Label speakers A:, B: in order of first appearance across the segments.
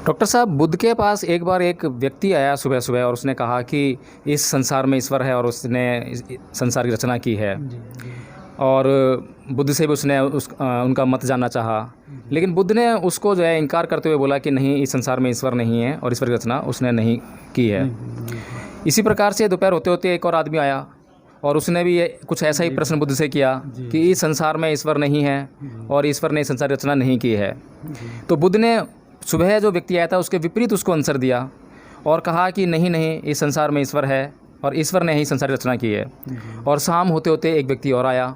A: Doctor साहब, बुद्ध के पास एक बार एक व्यक्ति आया सुबह सुबह और उसने कहा कि इस संसार में ईश्वर है और उसने इस संसार की रचना की है।
B: जी, जी,
A: और बुद्ध से भी उसने उनका मत जानना चाहा, लेकिन बुद्ध ने उसको जो है इनकार करते हुए बोला कि नहीं, इस संसार में ईश्वर नहीं है और ईश्वर की रचना उसने नहीं की है। इसी प्रकार से दोपहर होते होते एक और आदमी आया और उसने भी कुछ ऐसा ही प्रश्न बुद्ध से किया कि इस संसार में ईश्वर नहीं है और ईश्वर ने संसार की रचना नहीं की है। तो बुद्ध ने सुबह जो व्यक्ति आया था उसके विपरीत उसको आंसर दिया और कहा कि नहीं नहीं, इस संसार में ईश्वर है और ईश्वर ने ही संसार की रचना की है। और शाम होते होते एक व्यक्ति और आया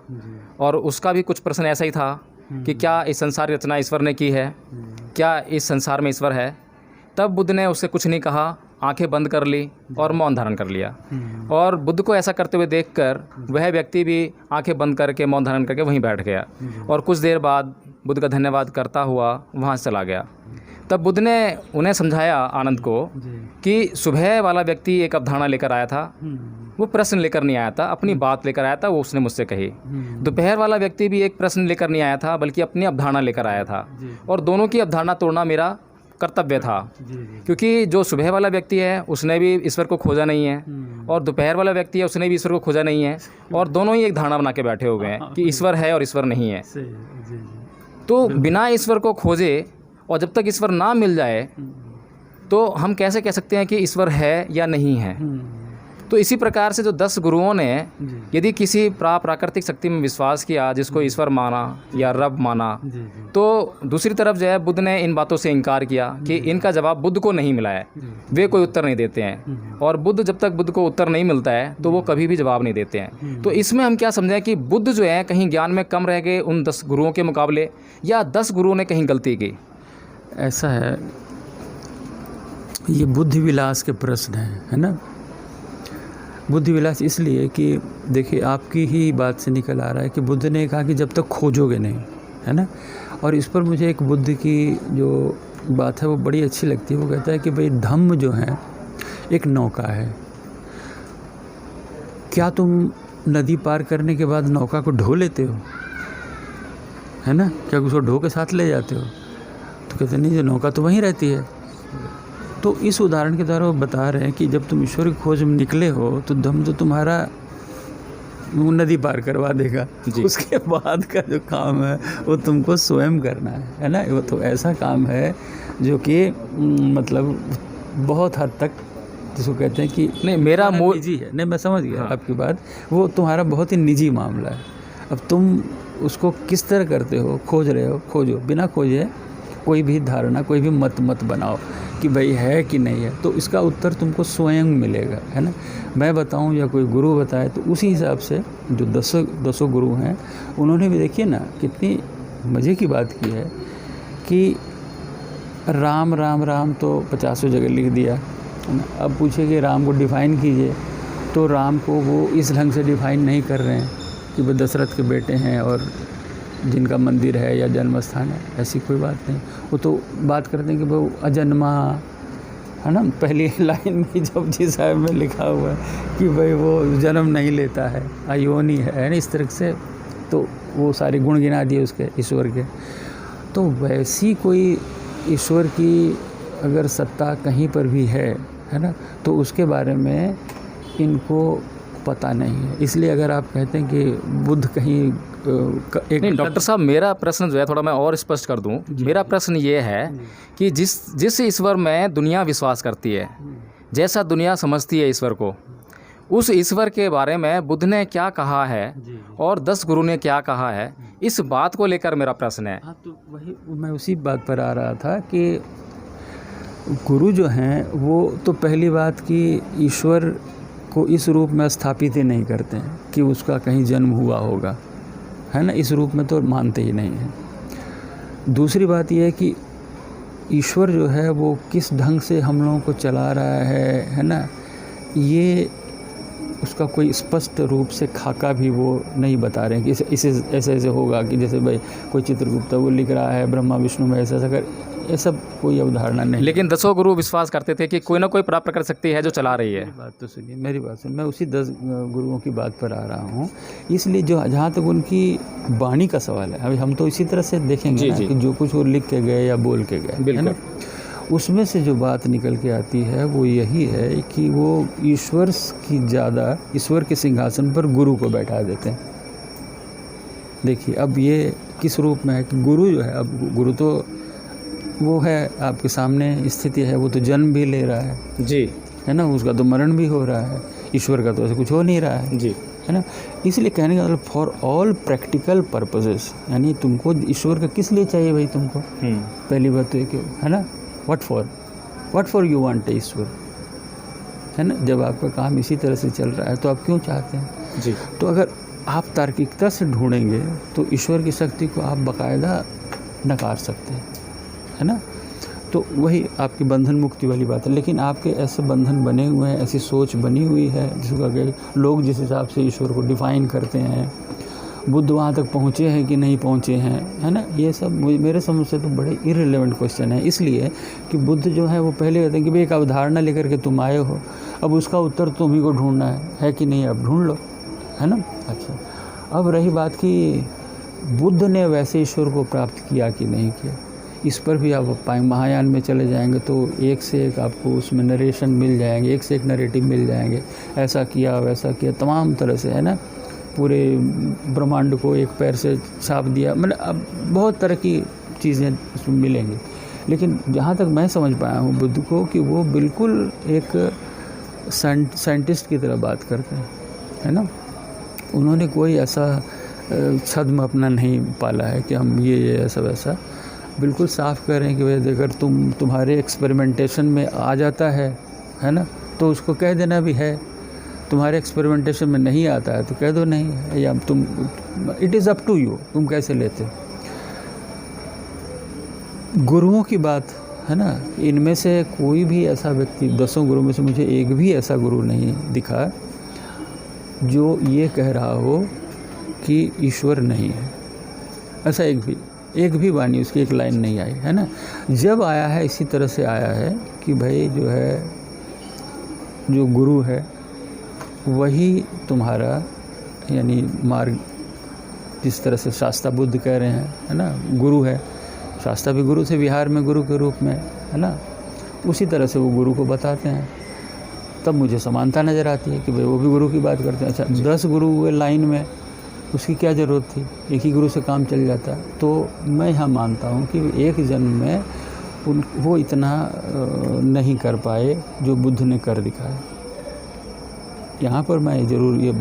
A: और उसका भी कुछ प्रश्न ऐसा ही था कि क्या इस संसार की रचना ईश्वर ने की है, क्या इस संसार में ईश्वर है। तब बुद्ध ने उससे कुछ नहीं कहा, आंखें बंद कर ली और मौन धारण कर लिया। और बुद्ध को ऐसा करते हुए देखकर वह व्यक्ति भी आंखें बंद करके मौन धारण करके वहीं बैठ गया और कुछ देर बाद बुद्ध का धन्यवाद करता हुआ वहाँ से चला गया। तब बुद्ध ने उन्हें समझाया, आनंद को, कि सुबह वाला व्यक्ति एक अवधारणा लेकर आया था, वो प्रश्न लेकर नहीं आया था, अपनी बात लेकर आया था, वो उसने मुझसे कही। दोपहर वाला व्यक्ति भी एक प्रश्न लेकर नहीं आया था बल्कि अपनी अवधारणा लेकर आया था, और दोनों की अवधारणा तोड़ना मेरा कर्तव्य था। क्योंकि जो सुबह वाला व्यक्ति है उसने भी ईश्वर को खोजा नहीं है और दोपहर वाला व्यक्ति है उसने भी ईश्वर को खोजा नहीं है, और दोनों ही एक धारणा बना के बैठे हुए हैं कि ईश्वर है और ईश्वर नहीं है। तो बिना ईश्वर को खोजे और जब तक ईश्वर ना मिल जाए तो हम कैसे कह सकते हैं कि ईश्वर है या नहीं है। तो इसी प्रकार से जो 10 गुरुओं ने यदि किसी प्राकृतिक शक्ति में विश्वास किया जिसको ईश्वर माना या रब माना, तो दूसरी तरफ जो है बुद्ध ने इन बातों से इनकार किया कि इनका जवाब बुद्ध को नहीं मिला है, वे कोई उत्तर नहीं देते हैं, और बुद्ध जब तक बुद्ध को उत्तर नहीं मिलता है तो वो कभी भी जवाब नहीं देते हैं। तो इसमें हम क्या समझें कि बुद्ध जो है कहीं ज्ञान में कम रह गए उन 10 गुरुओं के मुकाबले, या 10 गुरुओं ने कहीं गलती की।
B: ऐसा है, ये बुद्धि विलास के प्रश्न है ना। बुद्धि विलास इसलिए कि देखिए, आपकी ही बात से निकल आ रहा है कि बुद्ध ने कहा कि जब तक खोजोगे नहीं, है ना। और इस पर मुझे एक बुद्ध की जो बात है वो बड़ी अच्छी लगती है। वो कहता है कि भाई धम्म जो है एक नौका है, क्या तुम नदी पार करने के बाद नौका को ढो लेते हो, है ना, क्या उसको ढो के साथ ले जाते हो? तो कहते नहीं, जो नौका तो वहीं रहती है। तो इस उदाहरण के द्वारा वो बता रहे हैं कि जब तुम ईश्वर की खोज में निकले हो तो धम्म तो तुम्हारा नदी पार करवा देगा, उसके बाद का जो काम है वो तुमको स्वयं करना है ना। वो तो ऐसा काम है जो कि मतलब बहुत हद तक जिसको कहते हैं कि
A: नहीं, मेरा मूल
B: निजी है। नहीं, मैं समझ गया आपकी बात, वो तुम्हारा बहुत ही निजी मामला है। अब तुम उसको किस तरह करते हो, खोज रहे हो, खोजो, बिना खोजे कोई भी धारणा, कोई भी मत बनाओ कि भाई है कि नहीं है, तो इसका उत्तर तुमको स्वयं मिलेगा, है ना। मैं बताऊं या कोई गुरु बताए तो उसी हिसाब से जो 10 गुरु हैं उन्होंने भी देखिए ना कितनी मज़े की बात की है कि राम राम राम तो 50 जगह लिख दिया, है ना। अब पूछे कि राम को डिफ़ाइन कीजिए, तो राम को वो इस ढंग से डिफ़ाइन नहीं कर रहे हैं कि वो दशरथ के बेटे हैं और जिनका मंदिर है या जन्म स्थान है, ऐसी कोई बात नहीं। वो तो बात करते हैं कि वो अजन्मा, है ना। पहली लाइन में जब जी साहब में लिखा हुआ है कि भाई वो जन्म नहीं लेता है, अयोनी है ना, इस तरह से तो वो सारे गुण गिना दिए उसके ईश्वर के। तो वैसी कोई ईश्वर की अगर सत्ता कहीं पर भी है ना, तो उसके बारे में इनको पता नहीं है। इसलिए अगर आप कहते हैं कि बुद्ध कहीं एक
A: नहीं, डॉक्टर साहब, मेरा प्रश्न जो है थोड़ा मैं और स्पष्ट कर दूं। मेरा प्रश्न ये है कि जिस ईश्वर में दुनिया विश्वास करती है, जैसा दुनिया समझती है ईश्वर को, उस ईश्वर के बारे में बुद्ध ने क्या कहा है और 10 गुरु ने क्या कहा है, इस बात को लेकर मेरा प्रश्न है।
B: हाँ, तो वही मैं उसी बात पर आ रहा था कि गुरु जो हैं वो तो पहली बात कि ईश्वर को इस रूप में स्थापित ही नहीं करते हैं कि उसका कहीं जन्म हुआ होगा, है ना। इस रूप में तो मानते ही नहीं हैं। दूसरी बात यह है कि ईश्वर जो है वो किस ढंग से हम लोगों को चला रहा है ना, ये उसका कोई स्पष्ट रूप से खाका भी वो नहीं बता रहे हैं कि इसे ऐसे ऐसे होगा, कि जैसे भाई कोई चित्रगुप्त वो लिख रहा है ब्रह्मा विष्णु में ऐसा कर, ये सब कोई अवधारणा नहीं।
A: लेकिन 10 गुरु विश्वास करते थे कि कोई ना कोई प्राप्त कर सकती है जो चला रही है।
B: बात तो सुनिए, मेरी बात सुनिए, मैं उसी 10 गुरुओं की बात पर आ रहा हूँ। इसलिए जो जहाँ तक उनकी वाणी का सवाल है, अभी हम तो इसी तरह से देखेंगे ना कि जो कुछ वो लिख के गए या बोल के गए, है ना, उसमें से जो बात निकल के आती है वो यही है कि वो ईश्वर की ज़्यादा, ईश्वर के सिंहासन पर गुरु को बैठा देते हैं। देखिए अब ये किस रूप में है कि गुरु जो है, अब गुरु तो वो है आपके सामने स्थिति है, वो तो जन्म भी ले रहा है
A: जी,
B: है ना, उसका तो मरण भी हो रहा है, ईश्वर का तो ऐसा कुछ हो नहीं रहा है,
A: जी,
B: है ना। इसलिए कहने का मतलब फॉर ऑल प्रैक्टिकल पर्पसेस, यानी तुमको ईश्वर का किस लिए चाहिए भाई तुमको, पहली बात तो ये कि है ना, व्हाट फॉर यू वांट ईश्वर, है ना। जब आपका काम इसी तरह से चल रहा है तो आप क्यों चाहते हैं
A: जी,
B: तो अगर आप तार्किकता से ढूंढेंगे तो ईश्वर की शक्ति को आप बाकायदा नकार सकते हैं, है ना। तो वही आपकी बंधन मुक्ति वाली बात है। लेकिन आपके ऐसे बंधन बने हुए हैं, ऐसी सोच बनी हुई है जिसको आगे लोग जिस हिसाब से ईश्वर को डिफ़ाइन करते हैं, बुद्ध वहाँ तक पहुँचे हैं कि नहीं पहुँचे हैं, है ना। ये सब मेरे समझ से तो बड़े इररिलेवेंट क्वेश्चन है, इसलिए कि बुद्ध जो है वो पहले कहते हैं कि भाई एक अवधारणा लेकर के तुम आए हो, अब उसका उत्तर तुम ही को ढूंढना है कि नहीं, अब ढूंढ लो, है ना। अच्छा, अब रही बात कि बुद्ध ने वैसे ईश्वर को प्राप्त किया कि नहीं किया, इस पर भी आप पाएंगे। महायान में चले जाएंगे तो एक से एक आपको उसमें नरेशन मिल जाएंगे, एक से एक नरेटिव मिल जाएंगे, ऐसा किया वैसा किया, तमाम तरह से, है ना। पूरे ब्रह्मांड को एक पैर से छाप दिया, मतलब अब बहुत तरह की चीज़ें उसमें मिलेंगी। लेकिन जहाँ तक मैं समझ पाया हूँ बुद्ध को कि वो बिल्कुल एक साइंटिस्ट की तरह बात करते हैं, है ना। उन्होंने कोई ऐसा छद्म अपना नहीं पाला है कि हम ये ऐसा वैसा, बिल्कुल साफ कह रहे हैं कि भाई अगर तुम्हारे एक्सपेरिमेंटेशन में आ जाता है ना, तो उसको कह देना भी है। तुम्हारे एक्सपेरिमेंटेशन में नहीं आता है तो कह दो नहीं है, या तुम, it is up to you, तुम कैसे लेते हो। गुरुओं की बात है ना, इनमें से कोई भी ऐसा व्यक्ति, 10 गुरु में से मुझे एक भी ऐसा गुरु नहीं दिखा जो ये कह रहा हो कि ईश्वर नहीं है। ऐसा एक भी वाणी, उसकी एक लाइन नहीं आई, है ना। जब आया है इसी तरह से आया है कि भाई जो है, जो गुरु है वही तुम्हारा, यानी मार्ग, जिस तरह से शास्त्रा बुद्ध कह रहे हैं, है ना, गुरु है। शास्त्रा भी गुरु से विहार में गुरु के रूप में, है ना, उसी तरह से वो गुरु को बताते हैं। तब मुझे समानता नज़र आती है कि भाई वो भी गुरु की बात करते हैं। अच्छा, 10 गुरु हुए लाइन में, उसकी क्या ज़रूरत थी, एक ही गुरु से काम चल जाता। तो मैं यहाँ मानता हूँ कि एक जन्म में वो इतना नहीं कर पाए जो बुद्ध ने कर दिखाया। यहाँ पर मैं ज़रूर ये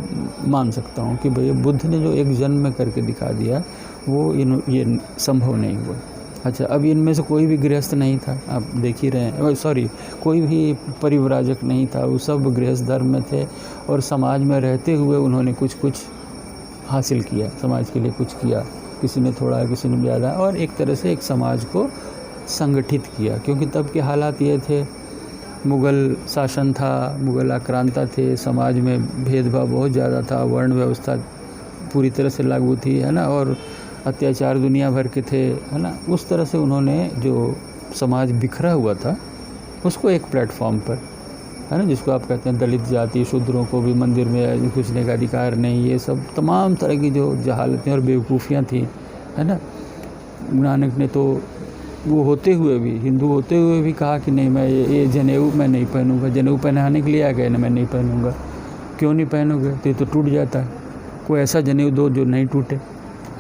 B: मान सकता हूँ कि भाई बुद्ध ने जो एक जन्म में करके दिखा दिया वो ये संभव नहीं हुआ। अच्छा, अब इनमें से कोई भी गृहस्थ नहीं था, आप देख ही रहे हैं, सॉरी, कोई भी परिव्राजक नहीं था, वो सब गृहस्थ धर्म में थे और समाज में रहते हुए उन्होंने कुछ हासिल किया, समाज के लिए कुछ किया, किसी ने थोड़ा, किसी ने ज़्यादा, और एक तरह से एक समाज को संगठित किया। क्योंकि तब के हालात ये थे, मुग़ल शासन था, मुग़ल आक्रांता थे, समाज में भेदभाव बहुत ज़्यादा था, वर्ण व्यवस्था पूरी तरह से लागू थी, है ना, और अत्याचार दुनिया भर के थे, है ना। उस तरह से उन्होंने जो समाज बिखरा हुआ था उसको एक प्लेटफॉर्म पर, है ना, जिसको आप कहते हैं दलित जाति, शूद्रों को भी मंदिर में घुसने का अधिकार नहीं, ये सब तमाम तरह की जो जहालतें और बेवकूफ़ियाँ थी, है ना। नानक ने तो वो होते हुए भी, हिंदू होते हुए भी कहा कि नहीं, मैं ये जनेऊ मैं नहीं पहनूंगा, जनेऊ पहनाने के लिए आ गए ना, मैं नहीं पहनूंगा। क्यों नहीं पहनोगे, तो ये तो टूट जाता है, कोई ऐसा जनेऊ दो जो नहीं टूटे,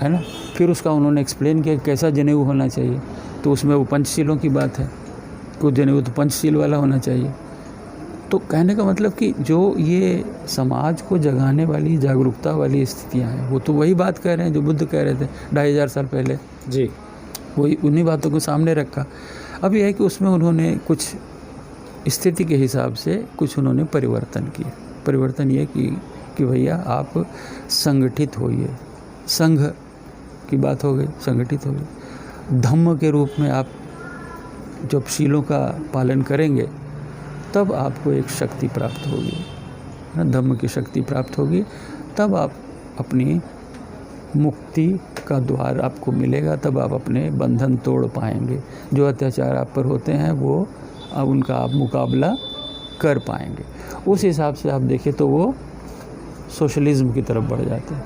B: है ना। फिर उसका उन्होंने एक्सप्लेन किया कैसा जनेऊ होना चाहिए, तो उसमें वो पंचशीलों की बात है, कुछ जनेऊ तो पंचशील वाला होना चाहिए। तो कहने का मतलब कि जो ये समाज को जगाने वाली, जागरूकता वाली स्थितियाँ हैं, वो तो वही बात कह रहे हैं जो बुद्ध कह रहे थे 2500 साल पहले।
A: जी,
B: वही उन्हीं बातों को सामने रखा। अब यह है कि उसमें उन्होंने कुछ स्थिति के हिसाब से कुछ उन्होंने परिवर्तन किए। परिवर्तन ये कि भैया आप संगठित होइए, संघ की बात हो गई, संगठित हो गई। धम्म के रूप में आप जब शीलों का पालन करेंगे तब आपको एक शक्ति प्राप्त होगी, है ना, धम्म की शक्ति प्राप्त होगी, तब आप अपनी मुक्ति का द्वार आपको मिलेगा, तब आप अपने बंधन तोड़ पाएंगे। जो अत्याचार आप पर होते हैं वो अब उनका आप मुकाबला कर पाएंगे। उस हिसाब से आप देखें तो वो सोशलिज्म की तरफ बढ़ जाते हैं,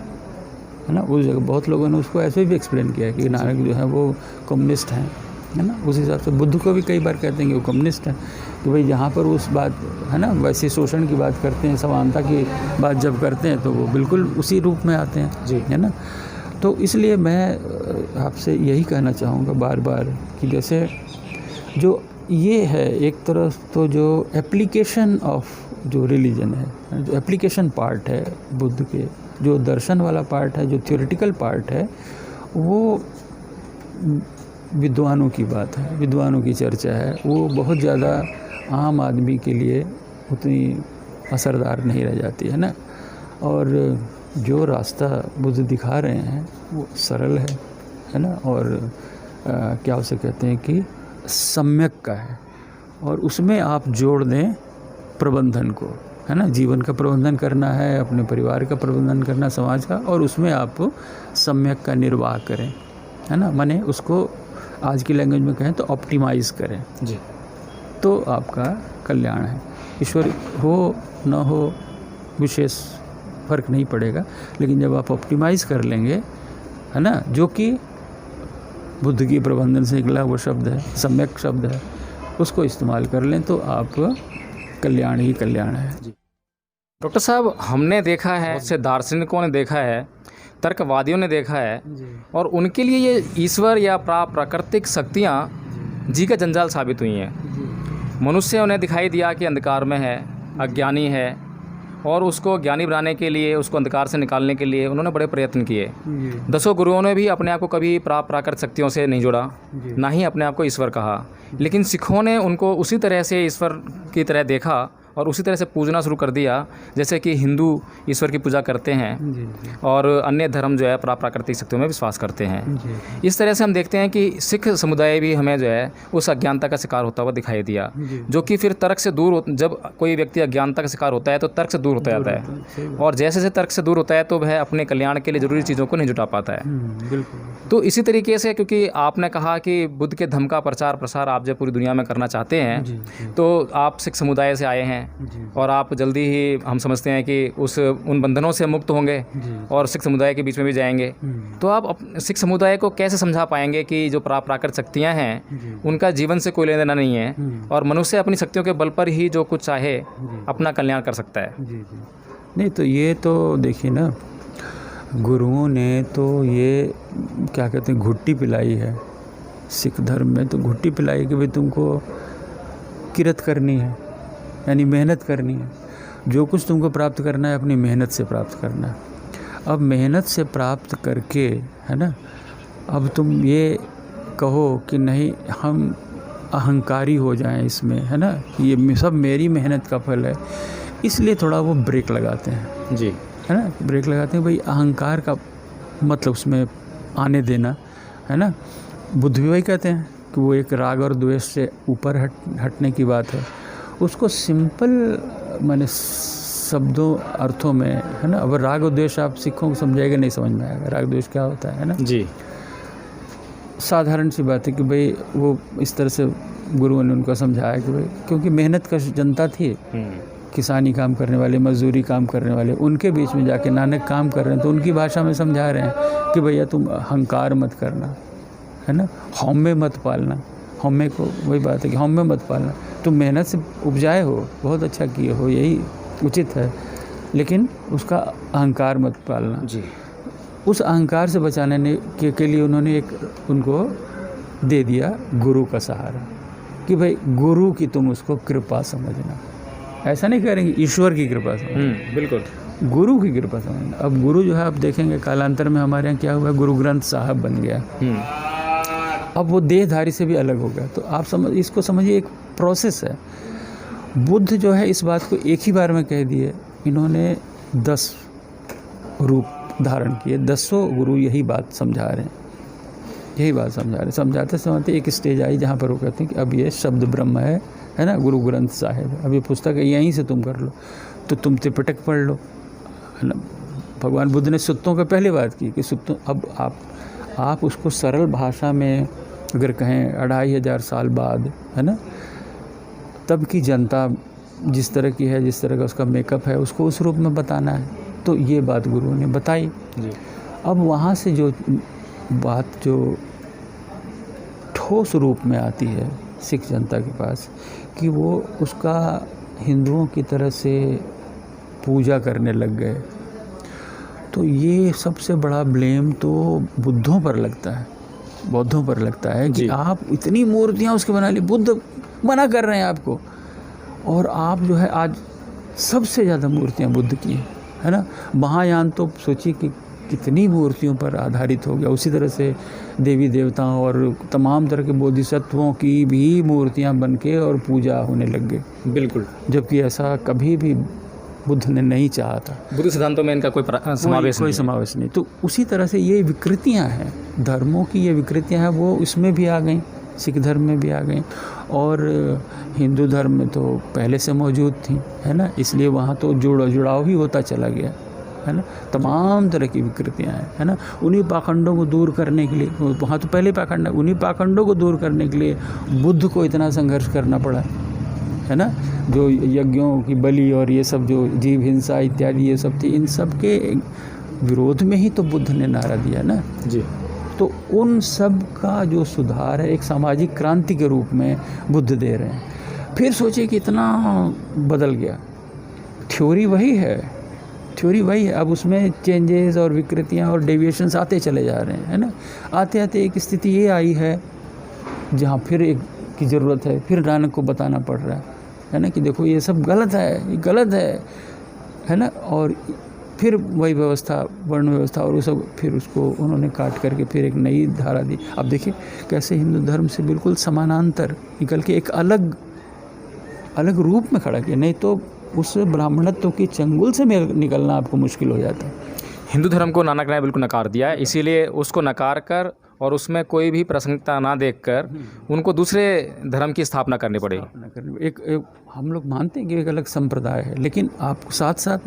B: है ना। उस जगह बहुत लोगों ने उसको ऐसे भी एक्सप्लेन किया कि नानक जो है वो कम्युनिस्ट हैं, है ना। उस हिसाब से बुद्ध को भी कई बार कहते हैं कि वो कम्युनिस्ट हैं, कि भाई जहाँ पर उस बात है ना वैसे शोषण की बात करते हैं, समानता की बात जब करते हैं तो वो बिल्कुल उसी रूप में आते हैं
A: जी।
B: है ना। तो इसलिए मैं आपसे यही कहना चाहूँगा बार बार कि जैसे जो ये है एक तरफ तो जो एप्लीकेशन ऑफ जो रिलीजन है, जो एप्लीकेशन पार्ट है बुद्ध के, जो दर्शन वाला पार्ट है, जो थ्योरेटिकल पार्ट है, वो विद्वानों की बात है, विद्वानों की चर्चा है, वो बहुत ज़्यादा आम आदमी के लिए उतनी असरदार नहीं रह जाती है ना। और जो रास्ता बुद्ध दिखा रहे हैं वो सरल है ना, और क्या उसे कहते हैं कि सम्यक का है, और उसमें आप जोड़ दें प्रबंधन को, है ना। जीवन का प्रबंधन करना है, अपने परिवार का प्रबंधन करना, समाज का, और उसमें आप सम्यक का निर्वाह करें, है ना। माने उसको आज की लैंग्वेज में कहें तो ऑप्टिमाइज़ करें
A: जी।
B: तो आपका कल्याण है। ईश्वर हो न हो विशेष फ़र्क नहीं पड़ेगा, लेकिन जब आप ऑप्टिमाइज़ कर लेंगे, है ना, जो कि बुद्ध की प्रबंधन से निकला वो शब्द है, सम्यक शब्द है, उसको इस्तेमाल कर लें तो आप कल्याण ही कल्याण है।
A: डॉक्टर साहब, हमने देखा है, बहुत से दार्शनिकों ने देखा है, तर्कवादियों ने देखा है, और उनके लिए ये ईश्वर या प्राकृतिक शक्तियाँ जी का जंजाल साबित हुई हैं। मनुष्य उन्हें दिखाई दिया कि अंधकार में है, अज्ञानी है, और उसको ज्ञानी बनाने के लिए, उसको अंधकार से निकालने के लिए उन्होंने बड़े प्रयत्न किए। 10 गुरुओं ने भी अपने आप को कभी प्राकृतिक शक्तियों से नहीं जोड़ा, ना ही अपने आप को ईश्वर कहा, लेकिन सिखों ने उनको उसी तरह से ईश्वर की तरह देखा और उसी तरह से पूजना शुरू कर दिया, जैसे कि हिंदू ईश्वर की पूजा करते हैं और अन्य धर्म जो है प्राकृतिक शक्तियों में विश्वास करते हैं। इस तरह से हम देखते हैं कि सिख समुदाय भी हमें जो है उस अज्ञानता का शिकार होता हुआ दिखाई दिया, जो कि फिर तर्क से दूर जब कोई व्यक्ति अज्ञानता का शिकार होता है तो तर्क से दूर होता जाता है, और जैसे जैसे तर्क से दूर होता है तो वह अपने कल्याण के लिए ज़रूरी चीज़ों को नहीं जुटा पाता है।
B: बिल्कुल।
A: तो इसी तरीके से, क्योंकि आपने कहा कि बुद्ध के धम्म का प्रचार प्रसार आप जब पूरी दुनिया में करना चाहते हैं, तो आप सिख समुदाय से आए हैं और आप जल्दी ही, हम समझते हैं कि उन बंधनों से मुक्त होंगे और सिख समुदाय के बीच में भी जाएंगे। तो आप सिख समुदाय को कैसे समझा पाएंगे कि जो प्राकृतिक शक्तियाँ हैं उनका जीवन से कोई लेना देना नहीं है, और मनुष्य अपनी शक्तियों के बल पर ही जो कुछ चाहे अपना कल्याण कर सकता है?
B: नहीं, तो ये तो देखिए ना, गुरुओं ने तो ये क्या कहते हैं घुट्टी पिलाई है। सिख धर्म में तो घुट्टी पिलाई कि भाई तुमको किरत करनी है, यानी मेहनत करनी है। जो कुछ तुमको प्राप्त करना है अपनी मेहनत से प्राप्त करना है। अब मेहनत से प्राप्त करके, है ना, अब तुम ये कहो कि नहीं हम अहंकारी हो जाएं इसमें, है ना, ये सब मेरी मेहनत का फल है, इसलिए थोड़ा वो ब्रेक लगाते हैं
A: जी,
B: है ना। ब्रेक लगाते हैं भाई, अहंकार का मतलब उसमें आने देना, है ना। बुद्ध भी वही कहते हैं कि वो एक राग और द्वेष से ऊपर हटने की बात है। उसको सिंपल माने शब्दों अर्थों में, है ना। अब राग और द्वेष आप सिखों को समझाएगा नहीं समझ में आएगा राग द्वेष क्या होता है ना
A: जी।
B: साधारण सी बात है कि भाई वो इस तरह से गुरुओं ने उनको समझाया कि भाई क्योंकि मेहनत का जनता थी, किसानी काम करने वाले, मजदूरी काम करने वाले, उनके बीच में जाके नानक काम कर रहे हैं तो उनकी भाषा में समझा रहे हैं कि भैया तुम अहंकार मत करना, है ना, हौम्य मत पालना। हौम्य को वही बात है कि हौम्य मत पालना, तुम मेहनत से उपजाए हो, बहुत अच्छा किए हो, यही उचित है, लेकिन उसका अहंकार मत पालना।
A: जी।
B: उस अहंकार से बचाने के लिए उन्होंने एक उनको दे दिया गुरु का सहारा कि भाई गुरु की तुम उसको कृपा समझना। ऐसा नहीं करेंगे ईश्वर की कृपा समझना,
A: बिल्कुल
B: गुरु की कृपा समझना। अब गुरु जो है आप देखेंगे कालांतर में हमारे यहाँ क्या हुआ, गुरु ग्रंथ साहब बन गया। अब वो देहधारी से भी अलग हो गया। तो आप इसको समझिए एक प्रोसेस है। बुद्ध जो है इस बात को एक ही बार में कह दिए, इन्होंने 10 रूप धारण किए, 10 गुरु यही बात समझा रहे हैं, यही बात समझा रहे हैं। समझाते समझाते एक स्टेज आई जहाँ पर वो कहते हैं कि अब ये शब्द ब्रह्म है ना, गुरु ग्रंथ साहिब, अब ये पुस्तक है यहीं से तुम कर लो, तो तुम त्रिपिटक पढ़ लो, है ना। भगवान बुद्ध ने सुत्तों का पहले बात की कि सुत्तों, अब आप उसको सरल भाषा में अगर कहें 2500 साल बाद, है ना, तब की जनता जिस तरह की है, जिस तरह का उसका मेकअप है, उसको उस रूप में बताना है, तो ये बात गुरुओं ने बताई जी। अब वहाँ से जो बात जो ठोस रूप में आती है सिख जनता के पास कि वो उसका हिंदुओं की तरह से पूजा करने लग गए, तो ये सबसे बड़ा ब्लेम तो बुद्धों पर लगता है, बौद्धों पर लगता है कि आप इतनी मूर्तियाँ उसके बना ली, बुद्ध मना कर रहे हैं आपको, और आप जो है आज सबसे ज़्यादा मूर्तियाँ बुद्ध की हैं, है ना। महायान तो सोचिए कि कितनी मूर्तियों पर आधारित हो गया। उसी तरह से देवी देवताओं और तमाम तरह के बोधिसत्वों की भी मूर्तियाँ बनके और पूजा होने लग गई।
A: बिल्कुल,
B: जबकि ऐसा कभी भी बुद्ध ने नहीं चाहा था।
A: बुद्ध सिद्धांतों में इनका कोई समावेश
B: नहीं। तो उसी तरह से ये विकृतियाँ हैं, धर्मों की ये विकृतियाँ हैं, वो इसमें भी आ गई, सिख धर्म में भी आ गई, और हिंदू धर्म में तो पहले से मौजूद थी, है ना। इसलिए वहाँ तो जुड़ाव ही होता चला गया, है ना। तमाम तरह की विकृतियाँ हैं, है ना। उन्हीं पाखंडों को दूर करने के लिए, वहाँ तो पहले पाखंड, उन्हीं पाखंडों को दूर करने के लिए बुद्ध को इतना संघर्ष करना पड़ा, है ना। जो यज्ञों की बलि और ये सब जो जीव हिंसा इत्यादि ये सब थी, इन सब के विरोध में ही तो बुद्ध ने नारा दिया ना
A: जी।
B: तो उन सब का जो सुधार है एक सामाजिक क्रांति के रूप में बुद्ध दे रहे हैं। फिर सोचिए कि इतना बदल गया, थ्योरी वही है, अब उसमें चेंजेस और विकृतियाँ और डेविएशंस आते चले जा रहे हैं, है ना। आते आते एक स्थिति ये आई है जहाँ फिर एक की ज़रूरत है, फिर नानक को बताना पड़ रहा है ना, कि देखो ये सब गलत है, ये गलत है ना। और फिर वही व्यवस्था, वर्ण व्यवस्था और वो सब, फिर उसको उन्होंने काट करके फिर एक नई धारा दी। अब देखिए कैसे हिंदू धर्म से बिल्कुल समानांतर निकल के एक अलग रूप में खड़ा किया, नहीं तो उस ब्राह्मणत्व की चंगुल से निकलना आपको मुश्किल हो जाता है।
A: हिंदू धर्म को नानक ने बिल्कुल नकार दिया, इसीलिए उसको नकार कर और उसमें कोई भी प्रासंगिकता ना देखकर उनको दूसरे धर्म की स्थापना करनी पड़ी।
B: एक हम लोग मानते हैं कि एक अलग संप्रदाय है, लेकिन आपको साथ साथ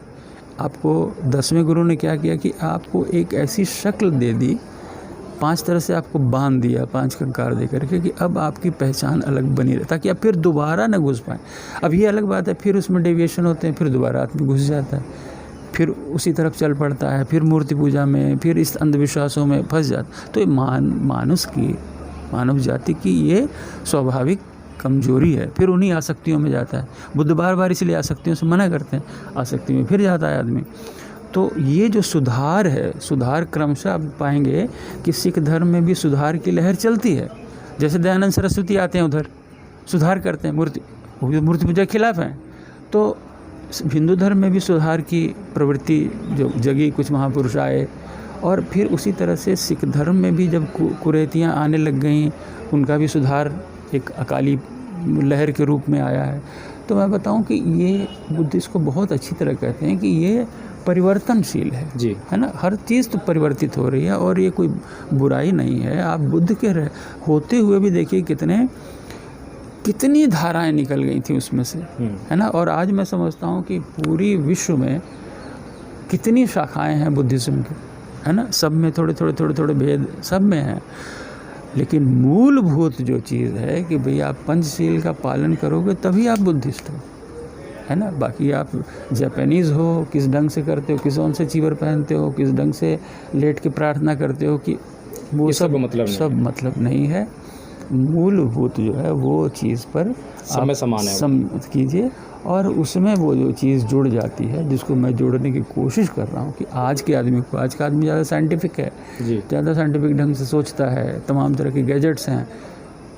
B: आपको 10वें गुरु ने क्या किया कि आपको एक ऐसी शक्ल दे दी, 5 तरह से आपको बांध दिया, 5 कंकार दे करके, कि अब आपकी पहचान अलग बनी रहे, ताकि आप फिर दोबारा न घुस पाएँ। अब ये अलग बात है, फिर उसमें डेविएशन होते हैं, फिर दोबारा आदमी घुस जाता है, फिर उसी तरफ चल पड़ता है, फिर मूर्ति पूजा में, फिर इस अंधविश्वासों में फंस जाता। तो ये मानव जाति की ये स्वाभाविक कमजोरी है, फिर उन्हीं आसक्तियों में जाता है। बुद्ध बार बार इसलिए आसक्तियों से मना करते हैं, आसक्ति में फिर जाता है आदमी। तो ये जो सुधार है, सुधार क्रमशः आप पाएंगे कि सिख धर्म में भी सुधार की लहर चलती है। जैसे दयानंद सरस्वती आते हैं, उधर सुधार करते हैं, मूर्ति पूजा के खिलाफ हैं, तो हिंदू धर्म में भी सुधार की प्रवृत्ति जो जगी, कुछ महापुरुष आए, और फिर उसी तरह से सिख धर्म में भी जब कुरीतियाँ आने लग गईं, उनका भी सुधार एक अकाली लहर के रूप में आया है। तो मैं बताऊं कि ये बुद्ध इसको बहुत अच्छी तरह कहते हैं कि ये परिवर्तनशील है
A: जी,
B: है ना। हर चीज़ तो परिवर्तित हो रही है और ये कोई बुराई नहीं है। आप बुद्ध के होते हुए भी देखिए कितनी धाराएं निकल गई थी उसमें से, है ना। और आज मैं समझता हूँ कि पूरी विश्व में कितनी शाखाएं हैं बुद्धिज़्म की, है ना। सब में थोड़े भेद सब में हैं, लेकिन मूलभूत जो चीज़ है कि भाई आप पंचशील का पालन करोगे तभी आप बुद्धिस्ट हो, है ना। बाकी आप जापानीज़ हो, किस ढंग से करते हो, किस ओन से चीवर पहनते हो, किस ढंग से लेट के प्रार्थना करते हो, कि वो सब मतलब नहीं है। मूलभूत जो है वो चीज़ पर
A: सब में समान है
B: कीजिए, और उसमें वो जो चीज़ जुड़ जाती है, जिसको मैं जोड़ने की कोशिश कर रहा हूँ कि आज का आदमी ज़्यादा साइंटिफिक है, ज़्यादा साइंटिफिक ढंग से सोचता है, तमाम तरह के गैजेट्स हैं,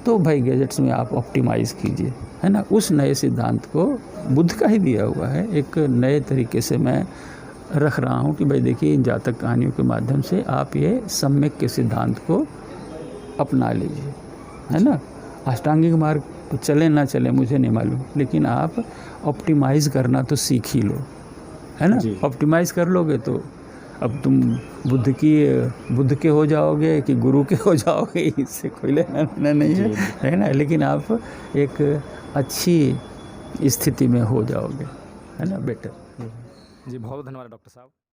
B: तो भाई गैजेट्स में आप ऑप्टिमाइज़ कीजिए, है ना। उस नए सिद्धांत को बुद्ध का ही दिया हुआ है, एक नए तरीके से मैं रख रहा हूँ कि भाई देखिए इन जातक कहानियों के माध्यम से आप ये सम्यक के सिद्धांत को अपना लीजिए, है ना। अष्टांगिक मार्ग तो चले ना चले मुझे नहीं मालूम, लेकिन आप ऑप्टिमाइज़ करना तो सीख ही लो, है ना। ऑप्टिमाइज़ कर लोगे तो अब तुम बुद्ध के हो जाओगे कि गुरु के हो जाओगे, इससे कोई लेना नहीं है ना। लेकिन आप एक अच्छी स्थिति में हो जाओगे, है ना, बेटर।
A: जी बहुत धन्यवाद डॉक्टर साहब।